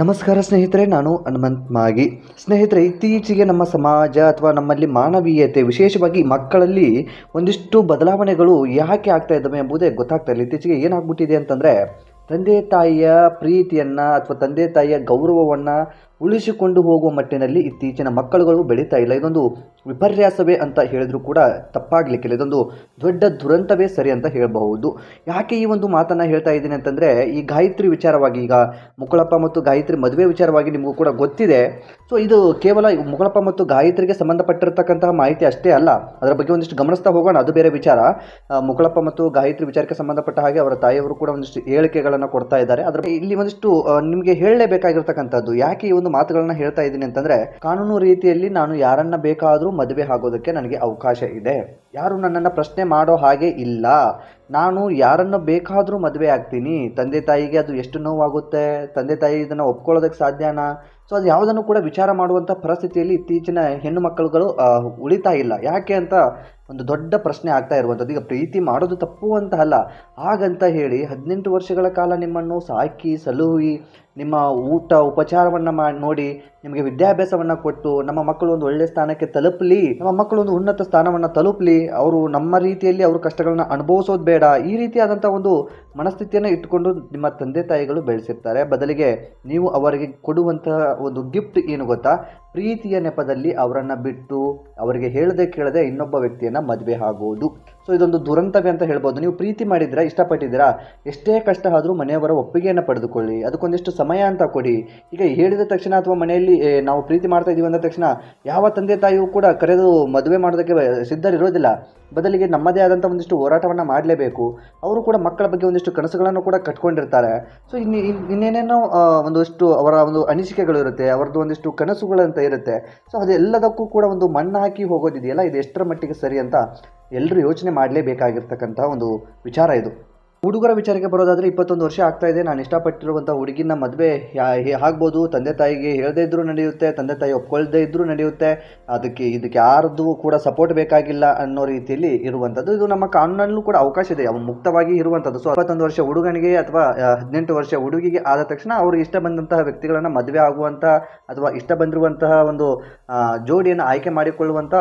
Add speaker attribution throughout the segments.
Speaker 1: ನಮಸ್ಕಾರ ಸ್ನೇಹಿತರೆ, ನಾನು ಹನುಮಂತ್ ಮಾಗಿ. ಸ್ನೇಹಿತರೆ, ಇತ್ತೀಚೆಗೆ ನಮ್ಮ ಸಮಾಜ ಅಥವಾ ನಮ್ಮಲ್ಲಿ ಮಾನವೀಯತೆ, ವಿಶೇಷವಾಗಿ ಮಕ್ಕಳಲ್ಲಿ ಒಂದಿಷ್ಟು ಬದಲಾವಣೆಗಳು ಯಾಕೆ ಆಗ್ತಾ ಇದ್ದಾವೆ ಎಂಬುದೇ ಗೊತ್ತಾಗ್ತಾ ಇಲ್ಲ. ಇತ್ತೀಚೆಗೆ ಏನಾಗ್ಬಿಟ್ಟಿದೆ ಅಂತಂದರೆ, ತಂದೆ ತಾಯಿಯ ಪ್ರೀತಿಯನ್ನು ಅಥವಾ ತಂದೆ ತಾಯಿಯ ಗೌರವವನ್ನು ಉಳಿಸಿಕೊಂಡು ಹೋಗುವ ಮಟ್ಟಿನಲ್ಲಿ ಇತ್ತೀಚಿನ ಮಕ್ಕಳುಗಳು ಬೆಳೀತಾ ಇಲ್ಲ. ಇದೊಂದು ವಿಪರ್ಯಾಸವೇ ಅಂತ ಹೇಳಿದ್ರು ಕೂಡ ತಪ್ಪಾಗಲಿಕ್ಕಿಲ್ಲ. ಇದೊಂದು ದೊಡ್ಡ ದುರಂತವೇ ಸರಿ ಅಂತ ಹೇಳಬಹುದು. ಯಾಕೆ ಈ ಒಂದು ಮಾತನ್ನು ಹೇಳ್ತಾ ಇದ್ದೀನಿ ಅಂತಂದರೆ, ಈ ಗಾಯತ್ರಿ ವಿಚಾರವಾಗಿ, ಈಗ ಮುಕುಳಪ್ಪ ಮತ್ತು ಗಾಯತ್ರಿ ಮದುವೆ ವಿಚಾರವಾಗಿ ನಿಮಗೂ ಕೂಡ ಗೊತ್ತಿದೆ. ಸೊ ಇದು ಕೇವಲ ಮುಕುಳಪ್ಪ ಮತ್ತು ಗಾಯತ್ರಿಗೆ ಸಂಬಂಧಪಟ್ಟಿರ್ತಕ್ಕಂತಹ ಮಾಹಿತಿ ಅಷ್ಟೇ ಅಲ್ಲ, ಅದರ ಬಗ್ಗೆ ಒಂದಿಷ್ಟು ಗಮನಿಸ್ತಾ ಹೋಗೋಣ, ಅದು ಬೇರೆ ವಿಚಾರ. ಮುಕುಳಪ್ಪ ಮತ್ತು ಗಾಯತ್ರಿ ವಿಚಾರಕ್ಕೆ ಸಂಬಂಧಪಟ್ಟ ಹಾಗೆ ಅವರ ತಾಯಿಯವರು ಕೂಡ ಒಂದಿಷ್ಟು ಹೇಳಿಕೆಗಳನ್ನು ಕೊಡ್ತಾ ಇದ್ದಾರೆ. ಅದರ ಇಲ್ಲಿ ಒಂದಿಷ್ಟು ನಿಮಗೆ ಹೇಳಲೇಬೇಕಾಗಿರ್ತಕ್ಕಂಥದ್ದು, ಯಾಕೆ ಈ ಒಂದು ಮಾತುಗಳನ್ನ ಹೇಳ್ತಾ ಇದ್ದೀನಿ ಅಂತಂದ್ರೆ, ಕಾನೂನು ರೀತಿಯಲ್ಲಿ ನಾನು ಯಾರನ್ನ ಬೇಕಾದರೂ ಮದುವೆ ಆಗೋದಕ್ಕೆ ನನಗೆ ಅವಕಾಶ ಇದೆ. ಯಾರು ನನ್ನನ್ನು ಪ್ರಶ್ನೆ ಮಾಡೋ ಹಾಗೆ ಇಲ್ಲ. ನಾನು ಯಾರನ್ನು ಬೇಕಾದರೂ ಮದುವೆ ಆಗ್ತೀನಿ. ತಂದೆ ತಾಯಿಗೆ ಅದು ಎಷ್ಟು ನೋವಾಗುತ್ತೆ, ತಂದೆ ತಾಯಿ ಇದನ್ನು ಒಪ್ಕೊಳ್ಳೋದಕ್ಕೆ ಸಾಧ್ಯನಾ? ಸೊ ಅದು ಯಾವುದನ್ನು ಕೂಡ ವಿಚಾರ ಮಾಡುವಂಥ ಪರಿಸ್ಥಿತಿಯಲ್ಲಿ ಇತ್ತೀಚಿನ ಹೆಣ್ಣು ಮಕ್ಕಳುಗಳು ಉಳಿತಾ ಇಲ್ಲ. ಯಾಕೆ ಅಂತ ಒಂದು ದೊಡ್ಡ ಪ್ರಶ್ನೆ ಆಗ್ತಾ ಇರುವಂಥದ್ದು. ಈಗ ಪ್ರೀತಿ ಮಾಡೋದು ತಪ್ಪು ಅಂತ ಅಲ್ಲ, ಹಾಗಂತ ಹೇಳಿ 18 ವರ್ಷಗಳ ಕಾಲ ನಿಮ್ಮನ್ನು ಸಾಕಿ ಸಲುಹಿ, ನಿಮ್ಮ ಊಟ ಉಪಚಾರವನ್ನು ನೋಡಿ, ನಿಮಗೆ ವಿದ್ಯಾಭ್ಯಾಸವನ್ನು ಕೊಟ್ಟು, ನಮ್ಮ ಮಕ್ಕಳು ಒಂದು ಒಳ್ಳೆಯ ಸ್ಥಾನಕ್ಕೆ ತಲುಪಲಿ, ನಮ್ಮ ಮಕ್ಕಳು ಒಂದು ಉನ್ನತ ಸ್ಥಾನವನ್ನು ತಲುಪಲಿ, ಅವರು ನಮ್ಮ ರೀತಿಯಲ್ಲಿ ಅವರು ಕಷ್ಟಗಳನ್ನ ಅನುಭವಿಸೋದು ಬೇಡ, ಈ ರೀತಿಯಾದಂಥ ಒಂದು ಮನಸ್ಥಿತಿಯನ್ನು ಇಟ್ಟುಕೊಂಡು ನಿಮ್ಮ ತಂದೆ ತಾಯಿಗಳು ಬೆಳೆಸಿರ್ತಾರೆ. ಬದಲಿಗೆ ನೀವು ಅವರಿಗೆ ಕೊಡುವಂತಹ ಒಂದು ಗಿಫ್ಟ್ ಏನು ಗೊತ್ತಾ? ಪ್ರೀತಿಯ ನೆಪದಲ್ಲಿ ಅವರನ್ನು ಬಿಟ್ಟು, ಅವರಿಗೆ ಹೇಳದೆ ಕೇಳದೆ ಇನ್ನೊಬ್ಬ ವ್ಯಕ್ತಿಯನ್ನು ಮದುವೆ ಆಗೋದು. ಸೊ ಇದೊಂದು ದುರಂತವೇ ಅಂತ ಹೇಳ್ಬೋದು. ನೀವು ಪ್ರೀತಿ ಮಾಡಿದ್ದೀರಾ, ಇಷ್ಟಪಟ್ಟಿದ್ದೀರಾ, ಎಷ್ಟೇ ಕಷ್ಟ ಆದರೂ ಮನೆಯವರ ಒಪ್ಪಿಗೆಯನ್ನು ಪಡೆದುಕೊಳ್ಳಿ, ಅದಕ್ಕೊಂದಿಷ್ಟು ಸಮಯ ಅಂತ ಕೊಡಿ. ಈಗ ಹೇಳಿದ ತಕ್ಷಣ ಅಥವಾ ಮನೆಯಲ್ಲಿ ನಾವು ಪ್ರೀತಿ ಮಾಡ್ತಾ ಇದ್ದೀವಿ ಅಂದ ತಕ್ಷಣ ಯಾವ ತಂದೆ ತಾಯಿಯೂ ಕೂಡ ಕರೆದು ಮದುವೆ ಮಾಡೋದಕ್ಕೆ ಸಿದ್ಧರಿರೋದಿಲ್ಲ. ಬದಲಿಗೆ ನಮ್ಮದೇ ಆದಂಥ ಒಂದಿಷ್ಟು ಹೋರಾಟವನ್ನು ಮಾಡಲೇಬೇಕು. ಅವರು ಕೂಡ ಮಕ್ಕಳ ಬಗ್ಗೆ ಒಂದಿಷ್ಟು ಕನಸುಗಳನ್ನು ಕೂಡ ಕಟ್ಕೊಂಡಿರ್ತಾರೆ. ಸೊ ಇನ್ನೇನೇನೋ ಒಂದಷ್ಟು ಅವರ ಒಂದು ಅನಿಸಿಕೆಗಳು ಇರುತ್ತೆ, ಅವರದ್ದು ಒಂದಿಷ್ಟು ಕನಸುಗಳಂತ ಇರುತ್ತೆ. ಸೊ ಅದೆಲ್ಲದಕ್ಕೂ ಕೂಡ ಒಂದು ಮಣ್ಣು ಹಾಕಿ ಹೋಗೋದಿದೆಯಲ್ಲ, ಇದು ಎಷ್ಟರ ಮಟ್ಟಿಗೆ ಸರಿ ಅಂತ ಎಲ್ಲರೂ ಯೋಚನೆ ಮಾಡಲೇಬೇಕಾಗಿರ್ತಕ್ಕಂಥ ಒಂದು ವಿಚಾರ ಇದು. ಹುಡುಗರ ವಿಚಾರಕ್ಕೆ ಬರೋದಾದರೆ, 21 ವರ್ಷ ಆಗ್ತಾ ಇದೆ, ನಾನು ಇಷ್ಟಪಟ್ಟಿರುವಂಥ ಹುಡುಗಿನ ಮದುವೆ ಆಗ್ಬೋದು. ತಂದೆ ತಾಯಿಗೆ ಹೇಳದೇ ಇದ್ದರೂ ನಡೆಯುತ್ತೆ, ತಂದೆ ತಾಯಿ ಒಪ್ಕೊಳ್ದೇ ಇದ್ದರೂ ನಡೆಯುತ್ತೆ. ಇದಕ್ಕೆ ಯಾರ್ದು ಕೂಡ ಸಪೋರ್ಟ್ ಬೇಕಾಗಿಲ್ಲ ಅನ್ನೋ ರೀತಿಯಲ್ಲಿ ಇರುವಂಥದ್ದು. ಇದು ನಮ್ಮ ಕಾನೂನಲ್ಲೂ ಕೂಡ ಅವಕಾಶ ಇದೆ, ಅವು ಮುಕ್ತವಾಗಿ ಇರುವಂಥದ್ದು. ಸೊ 21 ವರ್ಷ ಹುಡುಗನಿಗೆ ಅಥವಾ 18 ವರ್ಷ ಹುಡುಗಿಗೆ ಆದ ತಕ್ಷಣ ಅವ್ರಿಗೆ ಇಷ್ಟ ಬಂದಂತಹ ವ್ಯಕ್ತಿಗಳನ್ನು ಮದುವೆ ಆಗುವಂಥ ಅಥವಾ ಇಷ್ಟ ಬಂದಿರುವಂತಹ ಒಂದು ಜೋಡಿಯನ್ನು ಆಯ್ಕೆ ಮಾಡಿಕೊಳ್ಳುವಂಥ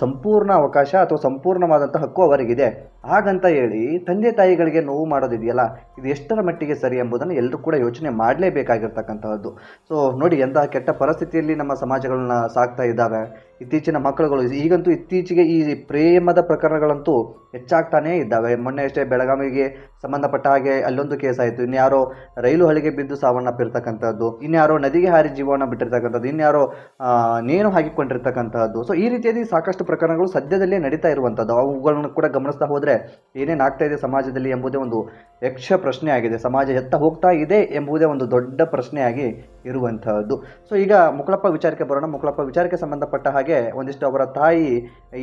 Speaker 1: ಸಂಪೂರ್ಣ ಅವಕಾಶ ಅಥವಾ ಸಂಪೂರ್ಣವಾದಂಥ ಹಕ್ಕು ಅವರಿಗಿದೆ. ಹಾಗಂತ ಹೇಳಿ ತಂದೆ ತಾಯಿಗಳಿಗೆ ನೋವು ಮಾಡೋದಿದೆಯಲ್ಲ, ಇದು ಎಷ್ಟರ ಮಟ್ಟಿಗೆ ಸರಿ ಎಂಬುದನ್ನು ಎಲ್ಲರೂ ಕೂಡ ಯೋಚನೆ ಮಾಡಲೇಬೇಕಾಗಿರ್ತಕ್ಕಂಥದ್ದು. ಸೊ ನೋಡಿ, ಎಂತಹ ಕೆಟ್ಟ ಪರಿಸ್ಥಿತಿಯಲ್ಲಿ ನಮ್ಮ ಸಮಾಜಗಳನ್ನ ಸಾಕ್ತಾ ಇದ್ದಾವೆ ಇತ್ತೀಚಿನ ಮಕ್ಕಳುಗಳು. ಈಗಂತೂ ಇತ್ತೀಚೆಗೆ ಈ ಪ್ರೇಮದ ಪ್ರಕರಣಗಳಂತೂ ಹೆಚ್ಚಾಗ್ತಾನೇ ಇದ್ದಾವೆ. ಮೊನ್ನೆ ಅಷ್ಟೇ ಬೆಳಗಾವಿಗೆ ಸಂಬಂಧಪಟ್ಟ ಹಾಗೆ ಅಲ್ಲೊಂದು ಕೇಸ್ ಆಯಿತು. ಇನ್ಯಾರೋ ರೈಲು ಹಳಿಗೆ ಬಿದ್ದು ಸಾವನ್ನಪ್ಪಿರ್ತಕ್ಕಂಥದ್ದು, ಇನ್ಯಾರೋ ನದಿಗೆ ಹಾರಿ ಜೀವನ ಬಿಟ್ಟಿರ್ತಕ್ಕಂಥದ್ದು, ಇನ್ಯಾರೋ ನೇಣು ಹಾಕಿಕೊಂಡಿರ್ತಕ್ಕಂಥದ್ದು. ಸೊ ಈ ರೀತಿಯಾಗಿ ಸಾಕಷ್ಟು ಪ್ರಕರಣಗಳು ಸದ್ಯದಲ್ಲೇ ನಡೀತಾ ಇರುವಂಥದ್ದು. ಅವುಗಳನ್ನು ಕೂಡ ಗಮನಿಸ್ತಾ ಹೋದರೆ ಏನೇನು ಆಗ್ತಾ ಇದೆ ಸಮಾಜದಲ್ಲಿ ಎಂಬುದೇ ಒಂದು ಯಕ್ಷ ಪ್ರಶ್ನೆ ಆಗಿದೆ. ಸಮಾಜ ಎತ್ತ ಹೋಗ್ತಾ ಇದೆ ಎಂಬುದೇ ಒಂದು ದೊಡ್ಡ ಪ್ರಶ್ನೆಯಾಗಿ ಇರುವಂತಹದ್ದು. ಸೊ ಈಗ ಮುಕುಳಪ್ಪ ವಿಚಾರಕ್ಕೆ ಬರೋಣ. ಮುಕುಳಪ್ಪ ವಿಚಾರಕ್ಕೆ ಸಂಬಂಧಪಟ್ಟ ಹಾಗೆ ಒಂದಿಷ್ಟು ಅವರ ತಾಯಿ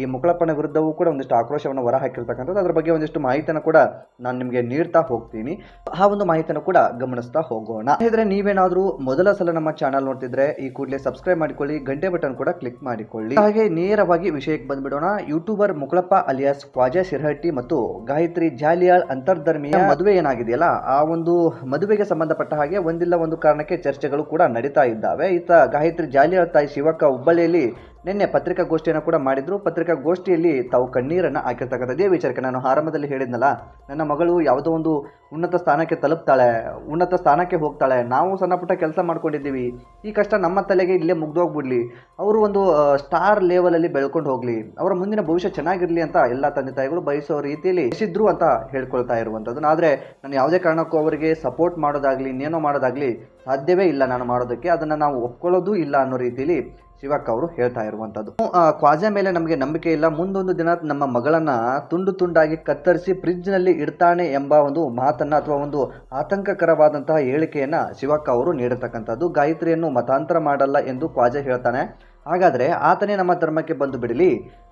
Speaker 1: ಈ ಮುಕುಳಪ್ಪನ ವಿರುದ್ಧವೂ ಕೂಡ ಒಂದಿಷ್ಟು ಆಕ್ರೋಶವನ್ನು ಹೊರ ಹಾಕಿರ್ತಕ್ಕಂಥದ್ದು. ಅದರ ಬಗ್ಗೆ ಒಂದಿಷ್ಟು ಮಾಹಿತಿಯನ್ನು ಕೂಡ ನಾನು ನಿಮಗೆ ನೀಡ್ತಾ ಹೋಗ್ತೀನಿ. ಆ ಒಂದು ಮಾಹಿತಿಯನ್ನು ಕೂಡ ಗಮನಿಸ್ತಾ ಹೋಗೋಣ. ಹಾಗಾದ್ರೆ ನೀವೇನಾದರೂ ಮೊದಲ ಸಲ ನಮ್ಮ ಚಾನಲ್ ನೋಡ್ತಿದ್ರೆ ಈ ಕೂಡಲೇ ಸಬ್ಸ್ಕ್ರೈಬ್ ಮಾಡಿಕೊಳ್ಳಿ, ಗಂಟೆ ಬಟನ್ ಕೂಡ ಕ್ಲಿಕ್ ಮಾಡಿಕೊಳ್ಳಿ. ಹಾಗೆ ನೇರವಾಗಿ ವಿಷಯಕ್ಕೆ ಬಂದ್ಬಿಡೋಣ. ಯೂಟ್ಯೂಬರ್ ಮುಕುಳಪ್ಪ ಅಲಿಯಾಸ್ ಖ್ವಾಜಾ ಶಿರ್ಹಟ್ಟಿ ಮತ್ತು ಗಾಯತ್ರಿ ಜಾಲಿಯಾಳ್ ಅಂತರ್ಧರ್ಮೀಯ ಮದುವೆ ಏನಾಗಿದೆಯಲ್ಲ, ಆ ಒಂದು ಮದುವೆಗೆ ಸಂಬಂಧಪಟ್ಟ ಹಾಗೆ ಒಂದಿಲ್ಲ ಒಂದು ಕಾರಣಕ್ಕೆ ಚರ್ಚೆಗಳು ಕೂಡ ನಡೀತಾ ಇದ್ದಾವೆ. ಈತ ಗಾಯತ್ರಿ ಜಾಲಿಯಾಳ್ ತಾಯಿ ಶಿವಕ್ಕ ಹುಬ್ಬಳ್ಳಿಯಲ್ಲಿ ನಿನ್ನೆ ಪತ್ರಿಕಾಗೋಷ್ಠಿಯನ್ನು ಕೂಡ ಮಾಡಿದ್ರು. ಪತ್ರಿಕಾಗೋಷ್ಠಿಯಲ್ಲಿ ತಾವು ಕಣ್ಣೀರನ್ನು ಹಾಕಿರ್ತಕ್ಕಂಥ ಇದೇ ವಿಚಾರಕ್ಕೆ ನಾನು ಆರಂಭದಲ್ಲಿ ಹೇಳಿದ್ನಲ್ಲ, ನನ್ನ ಮಗಳು ಯಾವುದೋ ಒಂದು ಉನ್ನತ ಸ್ಥಾನಕ್ಕೆ ತಲುಪ್ತಾಳೆ, ಉನ್ನತ ಸ್ಥಾನಕ್ಕೆ ಹೋಗ್ತಾಳೆ, ನಾವು ಸಣ್ಣ ಪುಟ್ಟ ಕೆಲಸ ಮಾಡ್ಕೊಂಡಿದ್ದೀವಿ, ಈ ಕಷ್ಟ ನಮ್ಮ ತಲೆಗೆ ಇಲ್ಲೇ ಮುಗ್ದೋಗ್ಬಿಡ್ಲಿ, ಅವರು ಒಂದು ಸ್ಟಾರ್ ಲೆವೆಲಲ್ಲಿ ಬೆಳ್ಕೊಂಡು ಹೋಗಲಿ, ಅವರ ಮುಂದಿನ ಭವಿಷ್ಯ ಚೆನ್ನಾಗಿರಲಿ ಅಂತ ಎಲ್ಲ ತಂದೆ ತಾಯಿಗಳು ಬಯಸೋ ರೀತಿಯಲ್ಲಿ ಬಯಸಿದ್ರು ಅಂತ ಹೇಳ್ಕೊಳ್ತಾ ಇರುವಂಥದ್ದು. ಆದರೆ ನಾನು ಯಾವುದೇ ಕಾರಣಕ್ಕೂ ಅವರಿಗೆ ಸಪೋರ್ಟ್ ಮಾಡೋದಾಗಲಿ ಇನ್ನೇನೋ ಮಾಡೋದಾಗಲಿ ಸಾಧ್ಯವೇ ಇಲ್ಲ ನಾನು ಮಾಡೋದಕ್ಕೆ, ಅದನ್ನು ನಾವು ಒಪ್ಕೊಳ್ಳೋದು ಇಲ್ಲ ಅನ್ನೋ ರೀತಿಯಲ್ಲಿ ಶಿವಕ್ಕ ಅವರು ಹೇಳ್ತಾ ಇರುವಂಥದ್ದು. ಖ್ವಾಜಾ ಮೇಲೆ ನಮಗೆ ನಂಬಿಕೆ ಇಲ್ಲ, ಮುಂದೊಂದು ದಿನ ನಮ್ಮ ಮಗಳನ್ನ ತುಂಡು ತುಂಡಾಗಿ ಕತ್ತರಿಸಿ ಫ್ರಿಡ್ಜ್ನಲ್ಲಿ ಇಡ್ತಾನೆ ಎಂಬ ಒಂದು ಮಾತನ್ನ ಅಥವಾ ಒಂದು ಆತಂಕಕರವಾದಂತಹ ಹೇಳಿಕೆಯನ್ನ ಶಿವಕ್ಕ ಅವರು ನೀಡಿರ್ತಕ್ಕಂಥದ್ದು. ಗಾಯತ್ರಿಯನ್ನು ಮತಾಂತರ ಮಾಡಲ್ಲ ಎಂದು ಖ್ವಾಜಾ ಹೇಳ್ತಾನೆ. ಹಾಗಾದರೆ ಆತನೇ ನಮ್ಮ ಧರ್ಮಕ್ಕೆ ಬಂದು ಬಿಡಲಿ,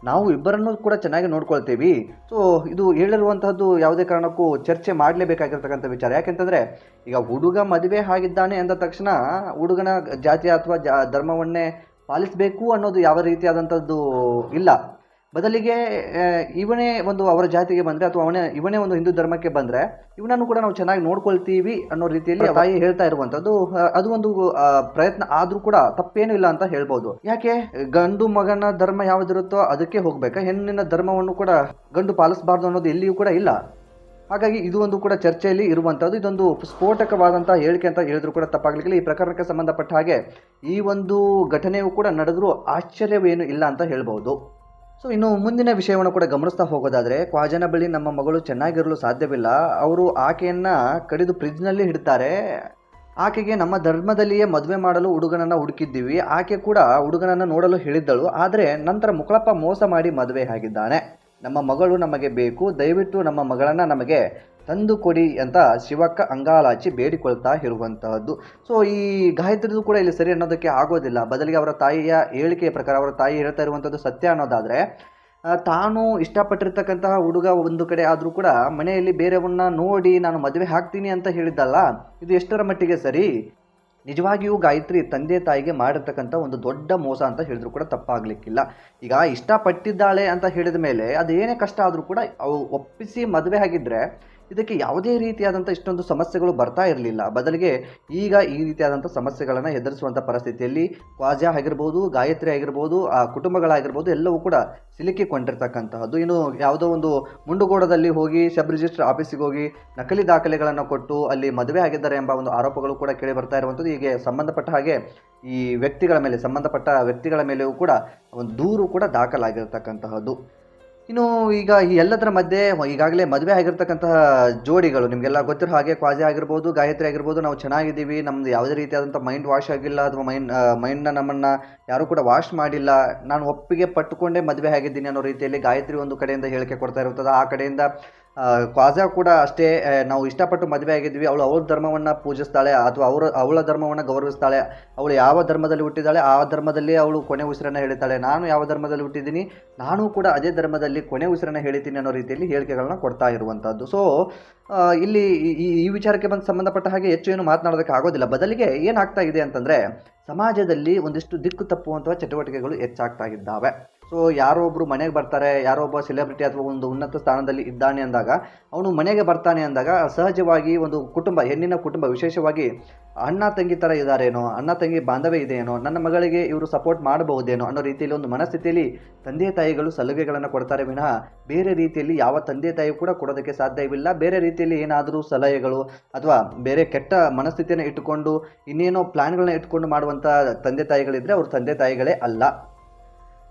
Speaker 1: ನಾವು ಇಬ್ಬರನ್ನೂ ಕೂಡ ಚೆನ್ನಾಗಿ ನೋಡ್ಕೊಳ್ತೀವಿ. ಸೊ ಇದು ಹೇಳಿರುವಂತಹದ್ದು ಯಾವುದೇ ಕಾರಣಕ್ಕೂ ಚರ್ಚೆ ಮಾಡಲೇಬೇಕಾಗಿರ್ತಕ್ಕಂಥ ವಿಚಾರ. ಯಾಕೆಂತಂದರೆ ಈಗ ಹುಡುಗ ಮದುವೆ ಆಗಿದ್ದಾನೆ ಅಂದ ತಕ್ಷಣ ಹುಡುಗನ ಜಾತಿ ಅಥವಾ ಧರ್ಮವನ್ನೇ ಪಾಲಿಸಬೇಕು ಅನ್ನೋದು ಯಾವ ರೀತಿಯಾದಂಥದ್ದು ಇಲ್ಲ. ಬದಲಿಗೆ ಇವನೇ ಒಂದು ಅವರ ಜಾತಿಗೆ ಬಂದರೆ ಅಥವಾ ಇವನೇ ಒಂದು ಹಿಂದೂ ಧರ್ಮಕ್ಕೆ ಬಂದರೆ ಇವನನ್ನು ಕೂಡ ನಾವು ಚೆನ್ನಾಗಿ ನೋಡ್ಕೊಳ್ತೀವಿ ಅನ್ನೋ ರೀತಿಯಲ್ಲಿ ತಾಯಿ ಹೇಳ್ತಾ ಇರುವಂಥದ್ದು. ಅದು ಒಂದು ಪ್ರಯತ್ನ ಆದರೂ ಕೂಡ ತಪ್ಪೇನೂ ಇಲ್ಲ ಅಂತ ಹೇಳ್ಬೋದು. ಯಾಕೆ ಗಂಡು ಮಗನ ಧರ್ಮ ಯಾವುದಿರುತ್ತೋ ಅದಕ್ಕೆ ಹೋಗ್ಬೇಕಾ, ಹೆಣ್ಣಿನ ಧರ್ಮವನ್ನು ಕೂಡ ಗಂಡು ಪಾಲಿಸಬಾರ್ದು ಅನ್ನೋದು ಎಲ್ಲಿಯೂ ಕೂಡ ಇಲ್ಲ. ಹಾಗಾಗಿ ಇದು ಒಂದು ಕೂಡ ಚರ್ಚೆಯಲ್ಲಿ ಇರುವಂಥದ್ದು. ಇದೊಂದು ಸ್ಫೋಟಕವಾದಂಥ ಹೇಳಿಕೆ ಅಂತ ಹೇಳಿದ್ರು ಕೂಡ ತಪ್ಪಾಗಲಿಕ್ಕಿಲ್ಲ. ಈ ಪ್ರಕರಣಕ್ಕೆ ಸಂಬಂಧಪಟ್ಟ ಹಾಗೆ ಈ ಒಂದು ಘಟನೆಯು ಕೂಡ ನಡೆದರೂ ಆಶ್ಚರ್ಯವೇನು ಇಲ್ಲ ಅಂತ ಹೇಳ್ಬೋದು. ಸೊ ಇನ್ನು ಮುಂದಿನ ವಿಷಯವನ್ನು ಕೂಡ ಗಮನಿಸ್ತಾ ಹೋಗೋದಾದರೆ, ಖ್ವಾಜನ ಬಳಿ ನಮ್ಮ ಮಗಳು ಚೆನ್ನಾಗಿರಲು ಸಾಧ್ಯವಿಲ್ಲ, ಅವರು ಆಕೆಯನ್ನು ಕಡಿದು ಫ್ರಿಜ್ನಲ್ಲಿ ಇಡ್ತಾರೆ, ಆಕೆಗೆ ನಮ್ಮ ಧರ್ಮದಲ್ಲಿಯೇ ಮದುವೆ ಮಾಡಲು ಹುಡುಗನನ್ನು ಹುಡುಕಿದ್ದೀವಿ, ಆಕೆ ಕೂಡ ಹುಡುಗನನ್ನು ನೋಡಲು ಹೇಳಿದ್ದಳು, ಆದರೆ ನಂತರ ಮುಕಳಪ್ಪ ಮೋಸ ಮಾಡಿ ಮದುವೆ ಆಗಿದ್ದಾನೆ, ನಮ್ಮ ಮಗಳು ನಮಗೆ ಬೇಕು, ದಯವಿಟ್ಟು ನಮ್ಮ ಮಗಳನ್ನು ನಮಗೆ ತಂದು ಕೊಡಿ ಅಂತ ಶಿವಕ್ಕ ಅಂಗಾಲಾಚಿ ಬೇಡಿಕೊಳ್ತಾ ಇರುವಂತಹದ್ದು. ಸೊ ಈ ಗಾಯತ್ರಿದು ಕೂಡ ಇಲ್ಲಿ ಸರಿ ಅನ್ನೋದಕ್ಕೆ ಆಗೋದಿಲ್ಲ. ಬದಲಿಗೆ ಅವರ ತಾಯಿಯ ಹೇಳಿಕೆಯ ಪ್ರಕಾರ ಅವರ ತಾಯಿ ಹೇಳ್ತಾ ಇರುವಂಥದ್ದು ಸತ್ಯ ಅನ್ನೋದಾದರೆ, ತಾನು ಇಷ್ಟಪಟ್ಟಿರ್ತಕ್ಕಂತಹ ಹುಡುಗ ಒಂದು ಕಡೆ ಆದರೂ ಕೂಡ ಮನೆಯಲ್ಲಿ ಬೇರೆಯವನ್ನ ನೋಡಿ ನಾನು ಮದುವೆ ಹಾಕ್ತೀನಿ ಅಂತ ಹೇಳಿದ್ದಲ್ಲ, ಇದು ಎಷ್ಟರ ಮಟ್ಟಿಗೆ ಸರಿ? ನಿಜವಾಗಿಯೂ ಗಾಯತ್ರಿ ತಂದೆ ತಾಯಿಗೆ ಮಾಡಿರ್ತಕ್ಕಂಥ ಒಂದು ದೊಡ್ಡ ಮೋಸ ಅಂತ ಹೇಳಿದ್ರು ಕೂಡ ತಪ್ಪಾಗಲಿಕ್ಕಿಲ್ಲ. ಈಗ ಇಷ್ಟಪಟ್ಟಿದ್ದಾಳೆ ಅಂತ ಹೇಳಿದ ಮೇಲೆ ಅದೇನೇ ಕಷ್ಟ ಆದರೂ ಕೂಡ ಅವು ಒಪ್ಪಿಸಿ ಮದುವೆ ಆಗಿದ್ದರೆ ಇದಕ್ಕೆ ಯಾವುದೇ ರೀತಿಯಾದಂಥ ಇಷ್ಟೊಂದು ಸಮಸ್ಯೆಗಳು ಬರ್ತಾ ಇರಲಿಲ್ಲ. ಬದಲಿಗೆ ಈಗ ಈ ರೀತಿಯಾದಂಥ ಸಮಸ್ಯೆಗಳನ್ನು ಎದುರಿಸುವಂಥ ಪರಿಸ್ಥಿತಿಯಲ್ಲಿ ಖ್ವಾಜಾ ಆಗಿರ್ಬೋದು, ಗಾಯತ್ರಿ ಆಗಿರ್ಬೋದು, ಆ ಕುಟುಂಬಗಳಾಗಿರ್ಬೋದು ಎಲ್ಲವೂ ಕೂಡ ಸಿಲುಕಿಕೊಂಡಿರ್ತಕ್ಕಂತಹದ್ದು. ಇನ್ನು ಯಾವುದೋ ಒಂದು ಮುಂಡುಗೋಡದಲ್ಲಿ ಹೋಗಿ ಸಬ್ ರಿಜಿಸ್ಟರ್ ಆಫೀಸಿಗೆ ಹೋಗಿ ನಕಲಿ ದಾಖಲೆಗಳನ್ನು ಕೊಟ್ಟು ಅಲ್ಲಿ ಮದುವೆ ಆಗಿದ್ದಾರೆ ಎಂಬ ಒಂದು ಆರೋಪಗಳು ಕೂಡ ಕೇಳಿ ಬರ್ತಾ ಇರುವಂಥದ್ದು. ಹೀಗೆ ಸಂಬಂಧಪಟ್ಟ ಹಾಗೆ ಈ ಸಂಬಂಧಪಟ್ಟ ವ್ಯಕ್ತಿಗಳ ಮೇಲೆಯೂ ಕೂಡ ಒಂದು ದೂರು ಕೂಡ ದಾಖಲಾಗಿರ್ತಕ್ಕಂತಹದ್ದು. ಇನ್ನು ಈಗ ಈ ಎಲ್ಲದರ ಮಧ್ಯೆ ಈಗಾಗಲೇ ಮದುವೆ ಆಗಿರ್ತಕ್ಕಂತಹ ಜೋಡಿಗಳು ನಿಮಗೆಲ್ಲ ಗೊತ್ತಿರೋ ಹಾಗೆ ಖ್ವಾಜಾ ಆಗಿರ್ಬೋದು, ಗಾಯತ್ರಿ ಆಗಿರ್ಬೋದು, ನಾವು ಚೆನ್ನಾಗಿದ್ದೀವಿ, ನಮ್ಮದು ಯಾವುದೇ ರೀತಿಯಾದಂಥ ಮೈಂಡ್ ವಾಶ್ ಆಗಿಲ್ಲ ಅಥವಾ ಮೈಂಡ್ನ ನಮ್ಮನ್ನು ಯಾರೂ ಕೂಡ ವಾಶ್ ಮಾಡಿಲ್ಲ, ನಾನು ಒಪ್ಪಿಗೆ ಪಟ್ಟುಕೊಂಡೇ ಮದುವೆ ಆಗಿದ್ದೀನಿ ಅನ್ನೋ ರೀತಿಯಲ್ಲಿ ಗಾಯತ್ರಿ ಒಂದು ಕಡೆಯಿಂದ ಹೇಳಿಕೆ ಕೊಡ್ತಾ ಇರುತ್ತದೆ. ಆ ಕಡೆಯಿಂದ ಖ್ವಾಜಾ ಕೂಡ ಅಷ್ಟೇ, ನಾವು ಇಷ್ಟಪಟ್ಟು ಮದುವೆ ಆಗಿದ್ವಿ, ಅವಳ ಧರ್ಮವನ್ನು ಪೂಜಿಸ್ತಾಳೆ ಅಥವಾ ಅವಳ ಧರ್ಮವನ್ನು ಗೌರವಿಸ್ತಾಳೆ, ಅವಳು ಯಾವ ಧರ್ಮದಲ್ಲಿ ಹುಟ್ಟಿದ್ದಾಳೆ ಆ ಧರ್ಮದಲ್ಲಿ ಅವಳು ಕೊನೆ ಉಸಿರನ್ನು ಹೇಳ್ತಾಳೆ, ನಾನು ಯಾವ ಧರ್ಮದಲ್ಲಿ ಹುಟ್ಟಿದ್ದೀನಿ ನಾನು ಕೂಡ ಅದೇ ಧರ್ಮದಲ್ಲಿ ಕೊನೆ ಉಸಿರನ್ನು ಹೇಳ್ತೀನಿ ಅನ್ನೋ ರೀತಿಯಲ್ಲಿ ಹೇಳಿಕೆಗಳನ್ನ ಕೊಡ್ತಾ ಇರುವಂಥದ್ದು. ಸೊ ಇಲ್ಲಿ ಈ ವಿಚಾರಕ್ಕೆ ಸಂಬಂಧಪಟ್ಟ ಹಾಗೆ ಹೆಚ್ಚು ಏನು ಮಾತನಾಡೋದಕ್ಕೆ ಆಗೋದಿಲ್ಲ. ಬದಲಿಗೆ ಏನಾಗ್ತಾ ಇದೆ ಅಂತಂದರೆ, ಸಮಾಜದಲ್ಲಿ ಒಂದಿಷ್ಟು ದಿಕ್ಕು ತಪ್ಪುವಂತಹ ಚಟುವಟಿಕೆಗಳು ಹೆಚ್ಚಾಗ್ತಾ ಇದ್ದಾವೆ. ಸೊ ಯಾರೋ ಒಬ್ಬರು ಮನೆಗೆ ಬರ್ತಾರೆ, ಯಾರೋ ಒಬ್ಬ ಸೆಲೆಬ್ರಿಟಿ ಅಥವಾ ಒಂದು ಉನ್ನತ ಸ್ಥಾನದಲ್ಲಿ ಇದ್ದಾನೆ ಅಂದಾಗ, ಅವನು ಮನೆಗೆ ಬರ್ತಾನೆ ಅಂದಾಗ ಸಹಜವಾಗಿ ಒಂದು ಕುಟುಂಬ, ಹೆಣ್ಣಿನ ಕುಟುಂಬ ವಿಶೇಷವಾಗಿ ಅಣ್ಣ ತಂಗಿ ಥರ ಇದ್ದಾರೇನೋ, ಅಣ್ಣ ತಂಗಿ ಬಾಂಧವ್ಯ ಇದೆಯೇನೋ, ನನ್ನ ಮಗಳಿಗೆ ಇವರು ಸಪೋರ್ಟ್ ಮಾಡಬಹುದೇನೋ ಅನ್ನೋ ರೀತಿಯಲ್ಲಿ ಒಂದು ಮನಸ್ಥಿತಿಯಲ್ಲಿ ತಂದೆ ತಾಯಿಗಳು ಸಲಹೆಗಳನ್ನು ಕೊಡ್ತಾರೆ ವಿನಃ ಬೇರೆ ರೀತಿಯಲ್ಲಿ ಯಾವ ತಂದೆ ತಾಯಿ ಕೂಡ ಕೊಡೋದಕ್ಕೆ ಸಾಧ್ಯವಿಲ್ಲ. ಬೇರೆ ರೀತಿಯಲ್ಲಿ ಏನಾದರೂ ಸಲಹೆಗಳು ಅಥವಾ ಬೇರೆ ಕೆಟ್ಟ ಮನಸ್ಥಿತಿಯನ್ನು ಇಟ್ಟುಕೊಂಡು ಇನ್ನೇನೋ ಪ್ಲಾನ್ಗಳನ್ನ ಇಟ್ಕೊಂಡು ಮಾಡುವಂಥ ತಂದೆ ತಾಯಿಗಳಿದ್ರೆ ಅವರು ತಂದೆ ತಾಯಿಗಳೇ ಅಲ್ಲ.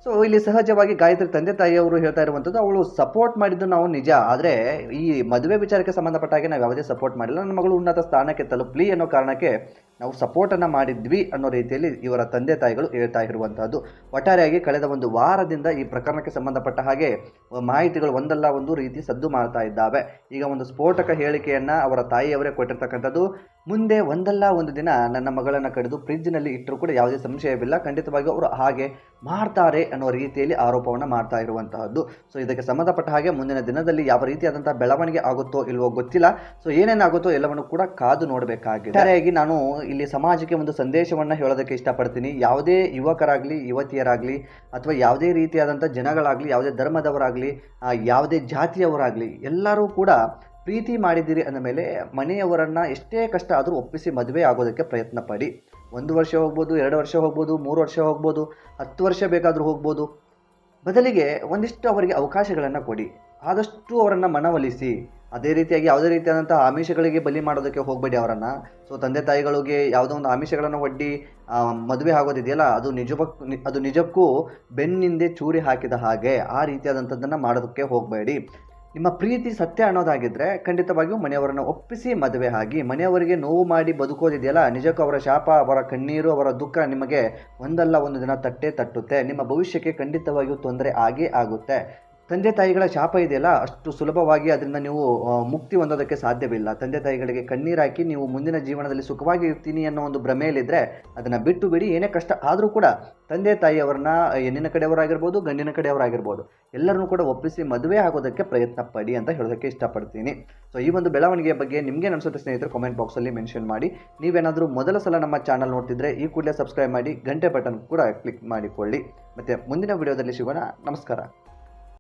Speaker 1: ಸೊ ಇಲ್ಲಿ ಸಹಜವಾಗಿ ಗಾಯತ್ರಿ ತಂದೆ ತಾಯಿಯವರು ಹೇಳ್ತಾ ಇರುವಂಥದ್ದು, ಅವಳು ಸಪೋರ್ಟ್ ಮಾಡಿದ್ದು ನಾವು ನಿಜ, ಆದರೆ ಈ ಮದುವೆ ವಿಚಾರಕ್ಕೆ ಸಂಬಂಧಪಟ್ಟ ಹಾಗೆ ನಾವು ಯಾವುದೇ ಸಪೋರ್ಟ್ ಮಾಡಿಲ್ಲ, ನನ್ನ ಮಗಳು ಉನ್ನತ ಸ್ಥಾನಕ್ಕೆ ತಲುಪಲಿ ಅನ್ನೋ ಕಾರಣಕ್ಕೆ ನಾವು ಸಪೋರ್ಟನ್ನು ಮಾಡಿದ್ವಿ ಅನ್ನೋ ರೀತಿಯಲ್ಲಿ ಇವರ ತಂದೆ ತಾಯಿಗಳು ಹೇಳ್ತಾ ಇರುವಂತಹದ್ದು. ಒಟ್ಟಾರೆಯಾಗಿ ಕಳೆದ ಒಂದು ವಾರದಿಂದ ಈ ಪ್ರಕರಣಕ್ಕೆ ಸಂಬಂಧಪಟ್ಟ ಹಾಗೆ ಮಾಹಿತಿಗಳು ಒಂದಲ್ಲ ಒಂದು ರೀತಿ ಸದ್ದು ಮಾಡ್ತಾ ಇದ್ದಾವೆ. ಈಗ ಒಂದು ಸ್ಫೋಟಕ ಹೇಳಿಕೆಯನ್ನು ಅವರ ತಾಯಿಯವರೇ ಕೊಟ್ಟಿರ್ತಕ್ಕಂಥದ್ದು, ಮುಂದೆ ಒಂದಲ್ಲ ಒಂದು ದಿನ ನನ್ನ ಮಗಳನ್ನು ಕಡಿದು ಫ್ರಿಜ್ನಲ್ಲಿ ಇಟ್ಟರೂ ಕೂಡ ಯಾವುದೇ ಸಂಶಯವಿಲ್ಲ, ಖಂಡಿತವಾಗಿಯೂ ಅವರು ಹಾಗೆ ಮಾಡ್ತಾರೆ ಅನ್ನೋ ರೀತಿಯಲ್ಲಿ ಆರೋಪವನ್ನು ಮಾಡ್ತಾ ಇರುವಂತಹದ್ದು. ಸೊ ಇದಕ್ಕೆ ಸಂಬಂಧಪಟ್ಟ ಹಾಗೆ ಮುಂದಿನ ದಿನದಲ್ಲಿ ಯಾವ ರೀತಿಯಾದಂತಹ ಬೆಳವಣಿಗೆ ಆಗುತ್ತೋ ಇಲ್ವೋ ಗೊತ್ತಿಲ್ಲ. ಸೊ ಏನೇನಾಗುತ್ತೋ ಎಲ್ಲವನ್ನು ಕೂಡ ಕಾದು ನೋಡಬೇಕಾಗಿದೆ. ಹಾಗಾಗಿ ನಾನು ಇಲ್ಲಿ ಸಮಾಜಕ್ಕೆ ಒಂದು ಸಂದೇಶವನ್ನು ಹೇಳೋದಕ್ಕೆ ಇಷ್ಟಪಡ್ತೀನಿ. ಯಾವುದೇ ಯುವಕರಾಗಲಿ, ಯುವತಿಯರಾಗಲಿ ಅಥವಾ ಯಾವುದೇ ರೀತಿಯಾದಂಥ ಜನಗಳಾಗಲಿ, ಯಾವುದೇ ಧರ್ಮದವರಾಗಲಿ, ಯಾವುದೇ ಜಾತಿಯವರಾಗಲಿ ಎಲ್ಲರೂ ಕೂಡ ಪ್ರೀತಿ ಮಾಡಿದ್ದೀರಿ ಅಂದ ಮೇಲೆ ಮನೆಯವರನ್ನು ಎಷ್ಟೇ ಕಷ್ಟ ಆದರೂ ಒಪ್ಪಿಸಿ ಮದುವೆ ಆಗೋದಕ್ಕೆ ಪ್ರಯತ್ನ ಪಡಿ. 1 ವರ್ಷ ಹೋಗ್ಬೋದು, 2 ವರ್ಷ ಹೋಗ್ಬೋದು, 3 ವರ್ಷ ಹೋಗ್ಬೋದು, 10 ವರ್ಷ ಬೇಕಾದರೂ ಹೋಗ್ಬೋದು. ಬದಲಿಗೆ ಒಂದಿಷ್ಟು ಅವರಿಗೆ ಅವಕಾಶಗಳನ್ನು ಕೊಡಿ, ಆದಷ್ಟು ಅವರನ್ನು ಮನವೊಲಿಸಿ. ಅದೇ ರೀತಿಯಾಗಿ ಯಾವುದೇ ರೀತಿಯಾದಂಥ ಆಮಿಷಗಳಿಗೆ ಬಲಿ ಮಾಡೋದಕ್ಕೆ ಹೋಗಬೇಡಿ ಅವರನ್ನು. ಸೊ ತಂದೆ ತಾಯಿಗಳಿಗೆ ಯಾವುದೋ ಒಂದು ಆಮಿಷಗಳನ್ನು ಒಡ್ಡಿ ಮದುವೆ ಆಗೋದಿದೆಯಲ್ಲ, ಅದು ನಿಜಕ್ಕೂ ಬೆನ್ನಿಂದೆ ಚೂರಿ ಹಾಕಿದ ಹಾಗೆ. ಆ ರೀತಿಯಾದಂಥದ್ದನ್ನು ಮಾಡೋದಕ್ಕೆ ಹೋಗಬೇಡಿ. ನಿಮ್ಮ ಪ್ರೀತಿ ಸತ್ಯ ಅನ್ನೋದಾಗಿದ್ದರೆ ಖಂಡಿತವಾಗಿಯೂ ಮನೆಯವರನ್ನು ಒಪ್ಪಿಸಿ ಮದುವೆ ಆಗಿ. ಮನೆಯವರಿಗೆ ನೋವು ಮಾಡಿ ಬದುಕೋದಿದೆಯಲ್ಲ, ನಿಜಕ್ಕೂ ಅವರ ಶಾಪ, ಅವರ ಕಣ್ಣೀರು, ಅವರ ದುಃಖ ನಿಮಗೆ ಒಂದಲ್ಲ ಒಂದು ದಿನ ತಟ್ಟುತ್ತೆ. ನಿಮ್ಮ ಭವಿಷ್ಯಕ್ಕೆ ಖಂಡಿತವಾಗಿಯೂ ತೊಂದರೆ ಆಗೇ ಆಗುತ್ತೆ. ತಂದೆ ತಾಯಿಗಳ ಶಾಪ ಇದೆಯಲ್ಲ, ಅಷ್ಟು ಸುಲಭವಾಗಿ ಅದರಿಂದ ನೀವು ಮುಕ್ತಿ ಹೊಂದೋದಕ್ಕೆ ಸಾಧ್ಯವಿಲ್ಲ. ತಂದೆ ತಾಯಿಗಳಿಗೆ ಕಣ್ಣೀರಾಕಿ ನೀವು ಮುಂದಿನ ಜೀವನದಲ್ಲಿ ಸುಖವಾಗಿ ಇರ್ತೀನಿ ಅನ್ನೋ ಒಂದು ಭ್ರಮೆಯಲ್ಲಿದ್ದರೆ ಅದನ್ನು ಬಿಟ್ಟು ಬಿಡಿ. ಏನೇ ಕಷ್ಟ ಆದರೂ ಕೂಡ ತಂದೆ ತಾಯಿಯವರನ್ನ, ಹೆಣ್ಣಿನ ಕಡೆಯವರಾಗಿರ್ಬೋದು, ಗಂಡಿನ ಕಡೆಯವರಾಗಿರ್ಬೋದು, ಎಲ್ಲರನ್ನೂ ಕೂಡ ಒಪ್ಪಿಸಿ ಮದುವೆ ಆಗೋದಕ್ಕೆ ಪ್ರಯತ್ನ ಪಡಿ ಅಂತ ಹೇಳೋದಕ್ಕೆ ಇಷ್ಟಪಡ್ತೀನಿ. ಸೊ ಈ ಒಂದು ಬೆಳವಣಿಗೆಯ ಬಗ್ಗೆ ನಿಮಗೆ ಅನಿಸುತ್ತೆ ಸ್ನೇಹಿತರು, ಕಾಮೆಂಟ್ ಬಾಕ್ಸಲ್ಲಿ ಮೆನ್ಷನ್ ಮಾಡಿ. ನೀವೇನಾದರೂ ಮೊದಲ ಸಲ ನಮ್ಮ ಚಾನಲ್ ನೋಡ್ತಿದ್ರೆ ಈ ಕೂಡಲೇ ಸಬ್ಸ್ಕ್ರೈಬ್ ಮಾಡಿ, ಗಂಟೆ ಬಟನ್ ಕೂಡ ಕ್ಲಿಕ್ ಮಾಡಿಕೊಳ್ಳಿ. ಮತ್ತು ಮುಂದಿನ ವಿಡಿಯೋದಲ್ಲಿ ಸಿಗೋಣ. ನಮಸ್ಕಾರ.